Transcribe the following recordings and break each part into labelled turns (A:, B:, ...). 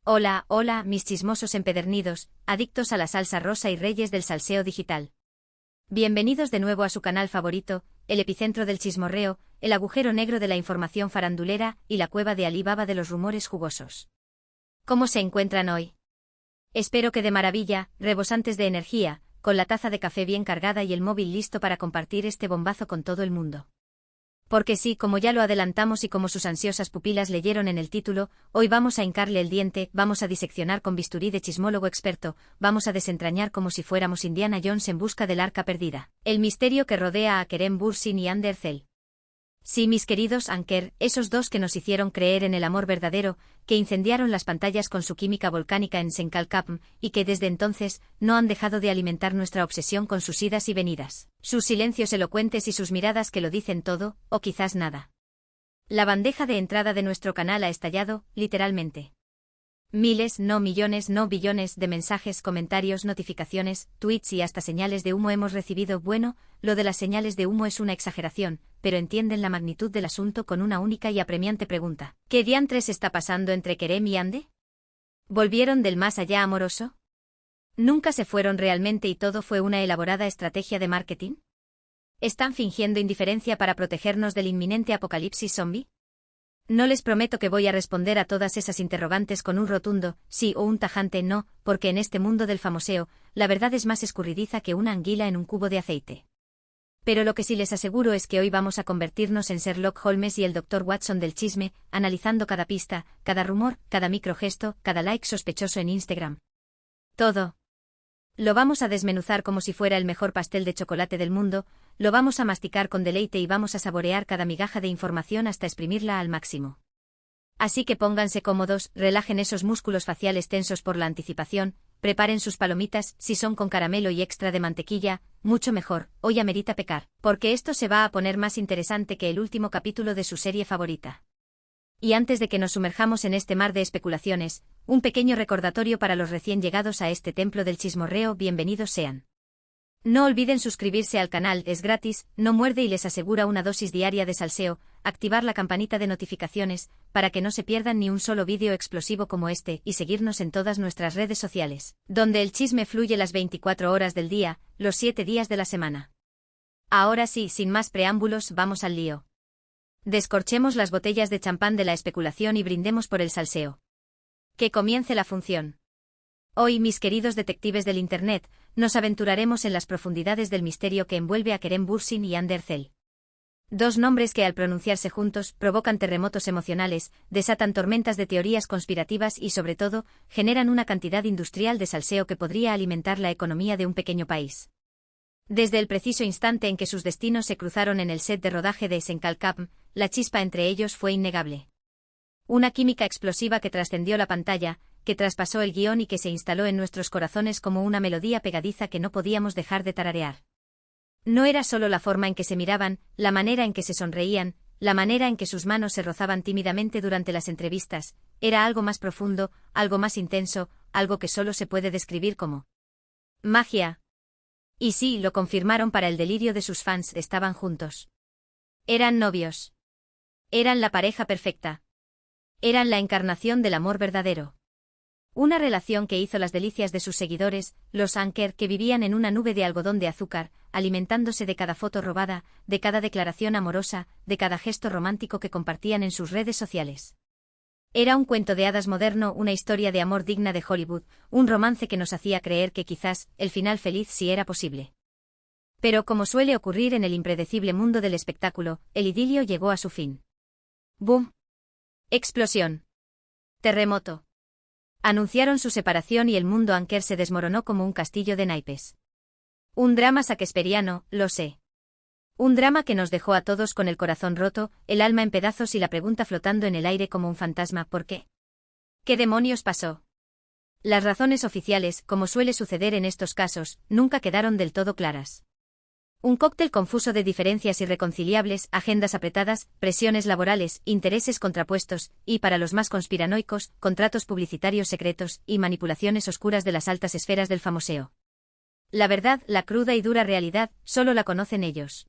A: Hola, hola, mis chismosos empedernidos, adictos a la salsa rosa y reyes del salseo digital. Bienvenidos de nuevo a su canal favorito, el epicentro del chismorreo, el agujero negro de la información farandulera y la cueva de Alí Baba de los rumores jugosos. ¿Cómo se encuentran hoy? Espero que de maravilla, rebosantes de energía, con la taza de café bien cargada y el móvil listo para compartir este bombazo con todo el mundo. Porque sí, como ya lo adelantamos y como sus ansiosas pupilas leyeron en el título, hoy vamos a hincarle el diente, vamos a diseccionar con bisturí de chismólogo experto, vamos a desentrañar como si fuéramos Indiana Jones en busca del arca perdida, el misterio que rodea a Kerem Bürsin y Ander Zel. Sí, mis queridos Anker, esos dos que nos hicieron creer en el amor verdadero, que incendiaron las pantallas con su química volcánica en Senkalkapm, y que desde entonces no han dejado de alimentar nuestra obsesión con sus idas y venidas, sus silencios elocuentes y sus miradas que lo dicen todo, o quizás nada. La bandeja de entrada de nuestro canal ha estallado, literalmente. Miles, no millones, no billones de mensajes, comentarios, notificaciones, tweets y hasta señales de humo hemos recibido. Bueno, lo de las señales de humo es una exageración, pero entienden la magnitud del asunto con una única y apremiante pregunta. ¿Qué diantres está pasando entre Kerem y Ande? ¿Volvieron del más allá amoroso? ¿Nunca se fueron realmente y todo fue una elaborada estrategia de marketing? ¿Están fingiendo indiferencia para protegernos del inminente apocalipsis zombie? No les prometo que voy a responder a todas esas interrogantes con un rotundo sí o un tajante no, porque en este mundo del famoseo, la verdad es más escurridiza que una anguila en un cubo de aceite. Pero lo que sí les aseguro es que hoy vamos a convertirnos en Sherlock Holmes y el Dr. Watson del chisme, analizando cada pista, cada rumor, cada microgesto, cada like sospechoso en Instagram. Todo. Lo vamos a desmenuzar como si fuera el mejor pastel de chocolate del mundo, lo vamos a masticar con deleite y vamos a saborear cada migaja de información hasta exprimirla al máximo. Así que pónganse cómodos, relajen esos músculos faciales tensos por la anticipación, preparen sus palomitas, si son con caramelo y extra de mantequilla, mucho mejor, hoy amerita pecar, porque esto se va a poner más interesante que el último capítulo de su serie favorita. Y antes de que nos sumerjamos en este mar de especulaciones, un pequeño recordatorio para los recién llegados a este templo del chismorreo, bienvenidos sean. No olviden suscribirse al canal, es gratis, no muerde y les asegura una dosis diaria de salseo, activar la campanita de notificaciones, para que no se pierdan ni un solo vídeo explosivo como este, y seguirnos en todas nuestras redes sociales, donde el chisme fluye las 24 horas del día, los 7 días de la semana. Ahora sí, sin más preámbulos, vamos al lío. Descorchemos las botellas de champán de la especulación y brindemos por el salseo. Que comience la función. Hoy, mis queridos detectives del Internet, nos aventuraremos en las profundidades del misterio que envuelve a Kerem Bürsin y Ander Zel. Dos nombres que al pronunciarse juntos provocan terremotos emocionales, desatan tormentas de teorías conspirativas y sobre todo, generan una cantidad industrial de salseo que podría alimentar la economía de un pequeño país. Desde el preciso instante en que sus destinos se cruzaron en el set de rodaje de Senkalkapm, la chispa entre ellos fue innegable. Una química explosiva que trascendió la pantalla, que traspasó el guión y que se instaló en nuestros corazones como una melodía pegadiza que no podíamos dejar de tararear. No era solo la forma en que se miraban, la manera en que se sonreían, la manera en que sus manos se rozaban tímidamente durante las entrevistas, era algo más profundo, algo más intenso, algo que solo se puede describir como magia. Y sí, lo confirmaron para el delirio de sus fans, estaban juntos. Eran novios. Eran la pareja perfecta. Eran la encarnación del amor verdadero. Una relación que hizo las delicias de sus seguidores, los Anker, que vivían en una nube de algodón de azúcar, alimentándose de cada foto robada, de cada declaración amorosa, de cada gesto romántico que compartían en sus redes sociales. Era un cuento de hadas moderno, una historia de amor digna de Hollywood, un romance que nos hacía creer que quizás, el final feliz sí era posible. Pero como suele ocurrir en el impredecible mundo del espectáculo, el idilio llegó a su fin. ¡Boom! Explosión. Terremoto. Anunciaron su separación y el mundo Anker se desmoronó como un castillo de naipes. Un drama shakespeariano, lo sé. Un drama que nos dejó a todos con el corazón roto, el alma en pedazos y la pregunta flotando en el aire como un fantasma, ¿por qué? ¿Qué demonios pasó? Las razones oficiales, como suele suceder en estos casos, nunca quedaron del todo claras. Un cóctel confuso de diferencias irreconciliables, agendas apretadas, presiones laborales, intereses contrapuestos, y para los más conspiranoicos, contratos publicitarios secretos y manipulaciones oscuras de las altas esferas del famoseo. La verdad, la cruda y dura realidad, solo la conocen ellos.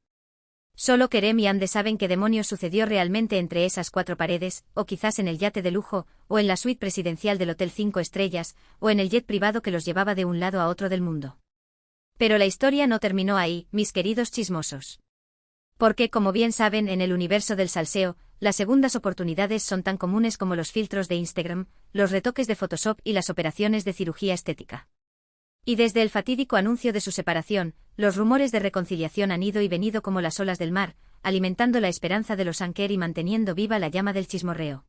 A: Solo Kerem y Ande saben qué demonios sucedió realmente entre esas cuatro paredes, o quizás en el yate de lujo, o en la suite presidencial del Hotel 5 Estrellas, o en el jet privado que los llevaba de un lado a otro del mundo. Pero la historia no terminó ahí, mis queridos chismosos. Porque, como bien saben, en el universo del salseo, las segundas oportunidades son tan comunes como los filtros de Instagram, los retoques de Photoshop y las operaciones de cirugía estética. Y desde el fatídico anuncio de su separación, los rumores de reconciliación han ido y venido como las olas del mar, alimentando la esperanza de los Anker y manteniendo viva la llama del chismorreo.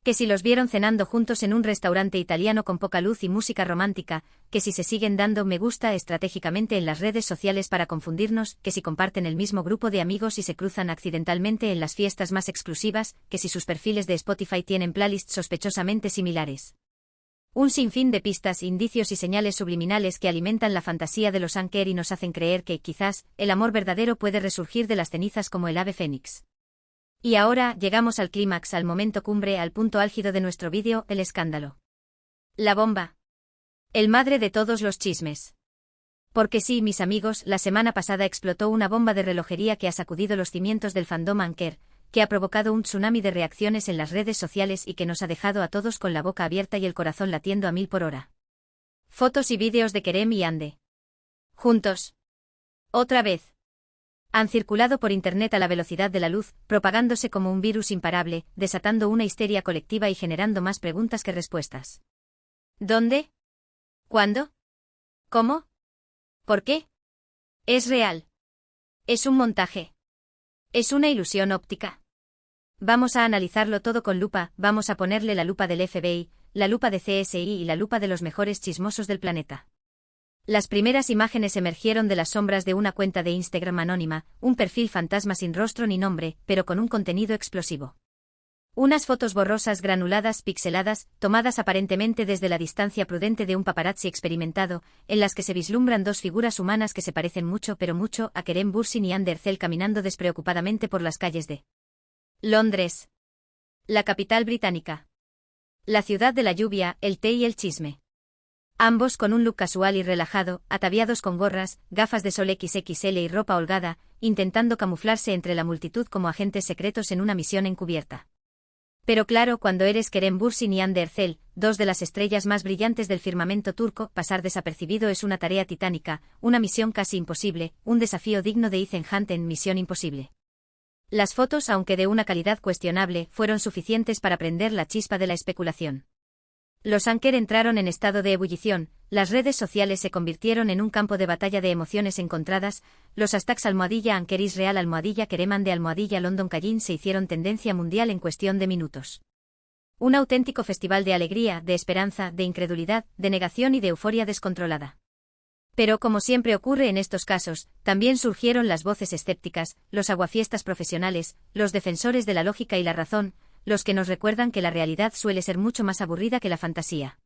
A: Que si los vieron cenando juntos en un restaurante italiano con poca luz y música romántica, que si se siguen dando me gusta estratégicamente en las redes sociales para confundirnos, que si comparten el mismo grupo de amigos y se cruzan accidentalmente en las fiestas más exclusivas, que si sus perfiles de Spotify tienen playlists sospechosamente similares. Un sinfín de pistas, indicios y señales subliminales que alimentan la fantasía de los Anker y nos hacen creer que, quizás, el amor verdadero puede resurgir de las cenizas como el ave fénix. Y ahora, llegamos al clímax, al momento cumbre, al punto álgido de nuestro vídeo, el escándalo. La bomba. El madre de todos los chismes. Porque sí, mis amigos, la semana pasada explotó una bomba de relojería que ha sacudido los cimientos del fandom Anker, que ha provocado un tsunami de reacciones en las redes sociales y que nos ha dejado a todos con la boca abierta y el corazón latiendo a 1000 por hora. Fotos y vídeos de Kerem y Ande. Juntos. Otra vez. Han circulado por internet a la velocidad de la luz, propagándose como un virus imparable, desatando una histeria colectiva y generando más preguntas que respuestas. ¿Dónde? ¿Cuándo? ¿Cómo? ¿Por qué? ¿Es real? ¿Es un montaje? ¿Es una ilusión óptica? Vamos a analizarlo todo con lupa, vamos a ponerle la lupa del FBI, la lupa de CSI y la lupa de los mejores chismosos del planeta. Las primeras imágenes emergieron de las sombras de una cuenta de Instagram anónima, un perfil fantasma sin rostro ni nombre, pero con un contenido explosivo. Unas fotos borrosas, granuladas, pixeladas, tomadas aparentemente desde la distancia prudente de un paparazzi experimentado, en las que se vislumbran dos figuras humanas que se parecen mucho pero mucho a Kerem Bürsin y Ande Erçel caminando despreocupadamente por las calles de Londres, la capital británica. La ciudad de la lluvia, el té y el chisme. Ambos con un look casual y relajado, ataviados con gorras, gafas de sol XXL y ropa holgada, intentando camuflarse entre la multitud como agentes secretos en una misión encubierta. Pero claro, cuando eres Kerem Bürsin y Ande Erçel, dos de las estrellas más brillantes del firmamento turco, pasar desapercibido es una tarea titánica, una misión casi imposible, un desafío digno de Ethan Hunt en Misión Imposible. Las fotos, aunque de una calidad cuestionable, fueron suficientes para prender la chispa de la especulación. Los Anker entraron en estado de ebullición, las redes sociales se convirtieron en un campo de batalla de emociones encontradas, los hashtags #Anker Israel #Kerem Ande #London Calling se hicieron tendencia mundial en cuestión de minutos. Un auténtico festival de alegría, de esperanza, de incredulidad, de negación y de euforia descontrolada. Pero como siempre ocurre en estos casos, también surgieron las voces escépticas, los aguafiestas profesionales, los defensores de la lógica y la razón, los que nos recuerdan que la realidad suele ser mucho más aburrida que la fantasía.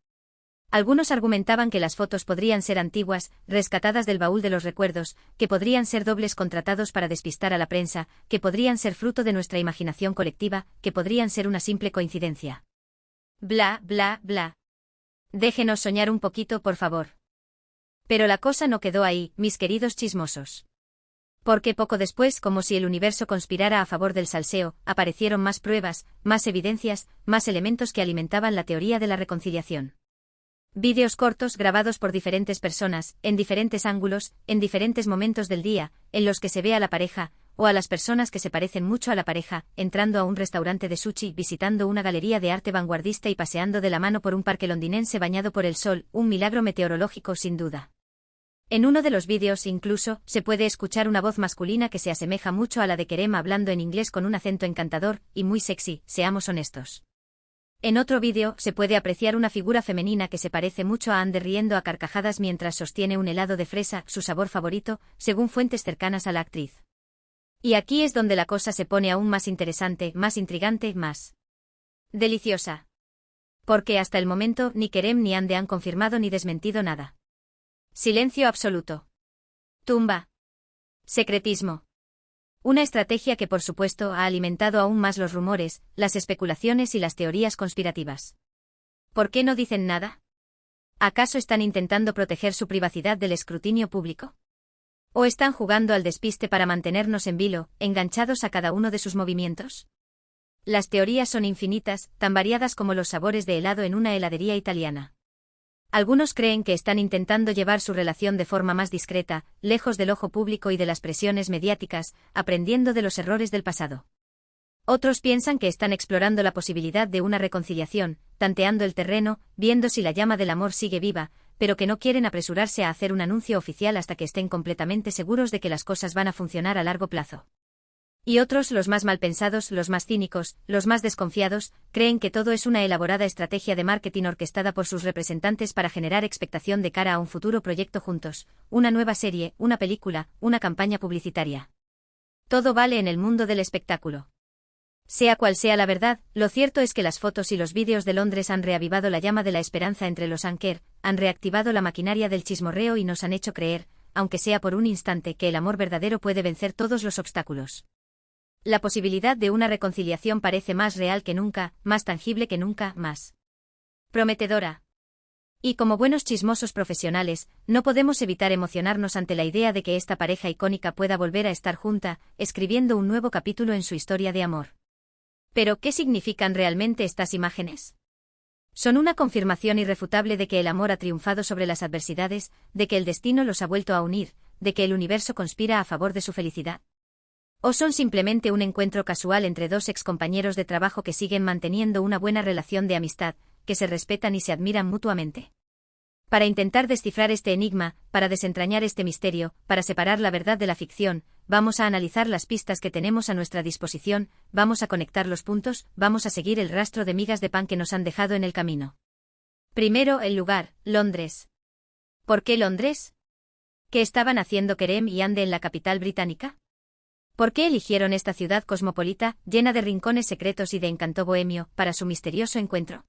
A: Algunos argumentaban que las fotos podrían ser antiguas, rescatadas del baúl de los recuerdos, que podrían ser dobles contratados para despistar a la prensa, que podrían ser fruto de nuestra imaginación colectiva, que podrían ser una simple coincidencia. Bla, bla, bla. Déjenos soñar un poquito, por favor. Pero la cosa no quedó ahí, mis queridos chismosos. Porque poco después, como si el universo conspirara a favor del salseo, aparecieron más pruebas, más evidencias, más elementos que alimentaban la teoría de la reconciliación. Vídeos cortos grabados por diferentes personas, en diferentes ángulos, en diferentes momentos del día, en los que se ve a la pareja, o a las personas que se parecen mucho a la pareja, entrando a un restaurante de sushi, visitando una galería de arte vanguardista y paseando de la mano por un parque londinense bañado por el sol, un milagro meteorológico sin duda. En uno de los vídeos incluso, se puede escuchar una voz masculina que se asemeja mucho a la de Kerem hablando en inglés con un acento encantador, y muy sexy, seamos honestos. En otro vídeo, se puede apreciar una figura femenina que se parece mucho a Ande riendo a carcajadas mientras sostiene un helado de fresa, su sabor favorito, según fuentes cercanas a la actriz. Y aquí es donde la cosa se pone aún más interesante, más intrigante, más deliciosa. Porque hasta el momento, ni Kerem ni Ande han confirmado ni desmentido nada. Silencio absoluto. Tumba. Secretismo. Una estrategia que por supuesto ha alimentado aún más los rumores, las especulaciones y las teorías conspirativas. ¿Por qué no dicen nada? ¿Acaso están intentando proteger su privacidad del escrutinio público? ¿O están jugando al despiste para mantenernos en vilo, enganchados a cada uno de sus movimientos? Las teorías son infinitas, tan variadas como los sabores de helado en una heladería italiana. Algunos creen que están intentando llevar su relación de forma más discreta, lejos del ojo público y de las presiones mediáticas, aprendiendo de los errores del pasado. Otros piensan que están explorando la posibilidad de una reconciliación, tanteando el terreno, viendo si la llama del amor sigue viva, pero que no quieren apresurarse a hacer un anuncio oficial hasta que estén completamente seguros de que las cosas van a funcionar a largo plazo. Y otros, los más malpensados, los más cínicos, los más desconfiados, creen que todo es una elaborada estrategia de marketing orquestada por sus representantes para generar expectación de cara a un futuro proyecto juntos, una nueva serie, una película, una campaña publicitaria. Todo vale en el mundo del espectáculo. Sea cual sea la verdad, lo cierto es que las fotos y los vídeos de Londres han reavivado la llama de la esperanza entre los Anker, han reactivado la maquinaria del chismorreo y nos han hecho creer, aunque sea por un instante, que el amor verdadero puede vencer todos los obstáculos. La posibilidad de una reconciliación parece más real que nunca, más tangible que nunca, más prometedora. Y como buenos chismosos profesionales, no podemos evitar emocionarnos ante la idea de que esta pareja icónica pueda volver a estar junta, escribiendo un nuevo capítulo en su historia de amor. Pero, ¿qué significan realmente estas imágenes? Son una confirmación irrefutable de que el amor ha triunfado sobre las adversidades, de que el destino los ha vuelto a unir, de que el universo conspira a favor de su felicidad. ¿O son simplemente un encuentro casual entre dos excompañeros de trabajo que siguen manteniendo una buena relación de amistad, que se respetan y se admiran mutuamente? Para intentar descifrar este enigma, para desentrañar este misterio, para separar la verdad de la ficción, vamos a analizar las pistas que tenemos a nuestra disposición, vamos a conectar los puntos, vamos a seguir el rastro de migas de pan que nos han dejado en el camino. Primero, el lugar, Londres. ¿Por qué Londres? ¿Qué estaban haciendo Kerem y Andy en la capital británica? ¿Por qué eligieron esta ciudad cosmopolita, llena de rincones secretos y de encanto bohemio, para su misterioso encuentro?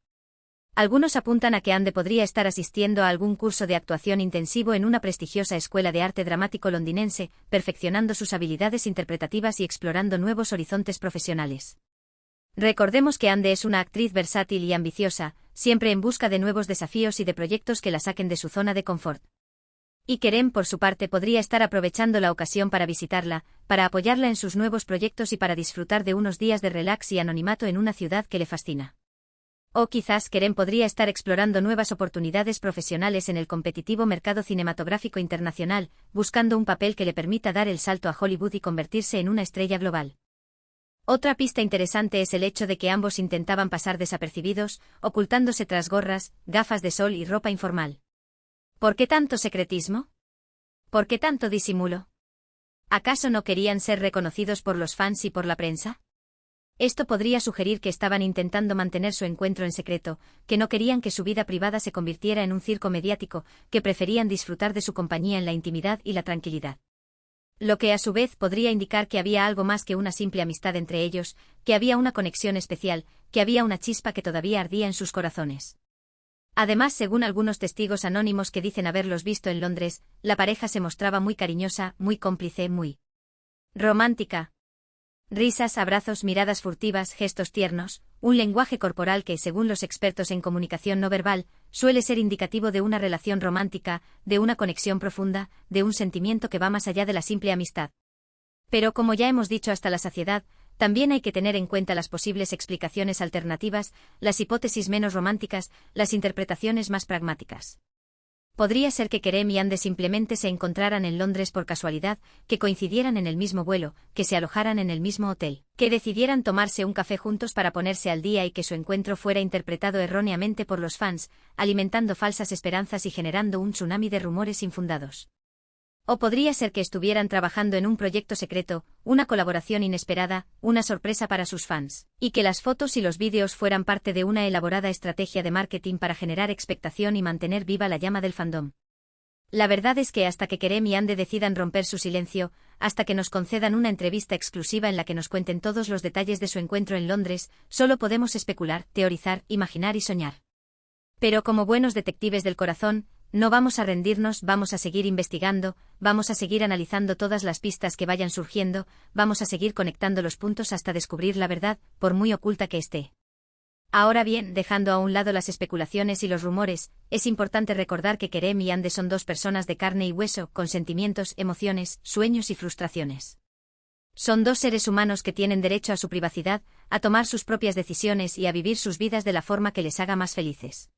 A: Algunos apuntan a que Andy podría estar asistiendo a algún curso de actuación intensivo en una prestigiosa escuela de arte dramático londinense, perfeccionando sus habilidades interpretativas y explorando nuevos horizontes profesionales. Recordemos que Andy es una actriz versátil y ambiciosa, siempre en busca de nuevos desafíos y de proyectos que la saquen de su zona de confort. Y Kerem, por su parte, podría estar aprovechando la ocasión para visitarla, para apoyarla en sus nuevos proyectos y para disfrutar de unos días de relax y anonimato en una ciudad que le fascina. O quizás Kerem podría estar explorando nuevas oportunidades profesionales en el competitivo mercado cinematográfico internacional, buscando un papel que le permita dar el salto a Hollywood y convertirse en una estrella global. Otra pista interesante es el hecho de que ambos intentaban pasar desapercibidos, ocultándose tras gorras, gafas de sol y ropa informal. ¿Por qué tanto secretismo? ¿Por qué tanto disimulo? ¿Acaso no querían ser reconocidos por los fans y por la prensa? Esto podría sugerir que estaban intentando mantener su encuentro en secreto, que no querían que su vida privada se convirtiera en un circo mediático, que preferían disfrutar de su compañía en la intimidad y la tranquilidad. Lo que a su vez podría indicar que había algo más que una simple amistad entre ellos, que había una conexión especial, que había una chispa que todavía ardía en sus corazones. Además, según algunos testigos anónimos que dicen haberlos visto en Londres, la pareja se mostraba muy cariñosa, muy cómplice, muy romántica. Risas, abrazos, miradas furtivas, gestos tiernos, un lenguaje corporal que, según los expertos en comunicación no verbal, suele ser indicativo de una relación romántica, de una conexión profunda, de un sentimiento que va más allá de la simple amistad. Pero como ya hemos dicho hasta la saciedad, también hay que tener en cuenta las posibles explicaciones alternativas, las hipótesis menos románticas, las interpretaciones más pragmáticas. Podría ser que Kerem y Andy simplemente se encontraran en Londres por casualidad, que coincidieran en el mismo vuelo, que se alojaran en el mismo hotel, que decidieran tomarse un café juntos para ponerse al día y que su encuentro fuera interpretado erróneamente por los fans, alimentando falsas esperanzas y generando un tsunami de rumores infundados. O podría ser que estuvieran trabajando en un proyecto secreto, una colaboración inesperada, una sorpresa para sus fans, y que las fotos y los vídeos fueran parte de una elaborada estrategia de marketing para generar expectación y mantener viva la llama del fandom. La verdad es que hasta que Kerem y Andy decidan romper su silencio, hasta que nos concedan una entrevista exclusiva en la que nos cuenten todos los detalles de su encuentro en Londres, solo podemos especular, teorizar, imaginar y soñar. Pero como buenos detectives del corazón, no vamos a rendirnos, vamos a seguir investigando, vamos a seguir analizando todas las pistas que vayan surgiendo, vamos a seguir conectando los puntos hasta descubrir la verdad, por muy oculta que esté. Ahora bien, dejando a un lado las especulaciones y los rumores, es importante recordar que Kerem y Ande son dos personas de carne y hueso, con sentimientos, emociones, sueños y frustraciones. Son dos seres humanos que tienen derecho a su privacidad, a tomar sus propias decisiones y a vivir sus vidas de la forma que les haga más felices.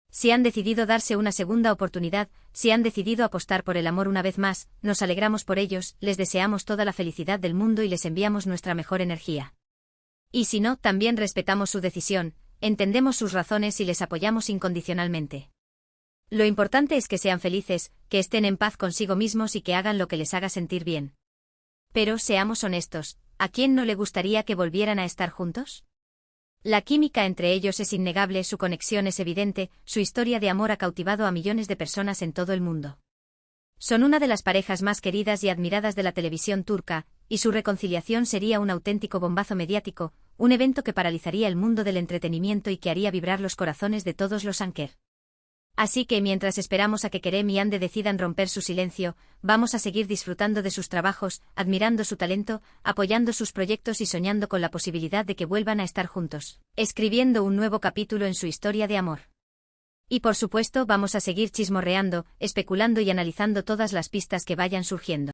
A: Si han decidido darse una segunda oportunidad, si han decidido apostar por el amor una vez más, nos alegramos por ellos, les deseamos toda la felicidad del mundo y les enviamos nuestra mejor energía. Y si no, también respetamos su decisión, entendemos sus razones y les apoyamos incondicionalmente. Lo importante es que sean felices, que estén en paz consigo mismos y que hagan lo que les haga sentir bien. Pero seamos honestos, ¿a quién no le gustaría que volvieran a estar juntos? La química entre ellos es innegable, su conexión es evidente, su historia de amor ha cautivado a millones de personas en todo el mundo. Son una de las parejas más queridas y admiradas de la televisión turca, y su reconciliación sería un auténtico bombazo mediático, un evento que paralizaría el mundo del entretenimiento y que haría vibrar los corazones de todos los Anker. Así que mientras esperamos a que Kerem y Ande decidan romper su silencio, vamos a seguir disfrutando de sus trabajos, admirando su talento, apoyando sus proyectos y soñando con la posibilidad de que vuelvan a estar juntos, escribiendo un nuevo capítulo en su historia de amor. Y por supuesto vamos a seguir chismorreando, especulando y analizando todas las pistas que vayan surgiendo.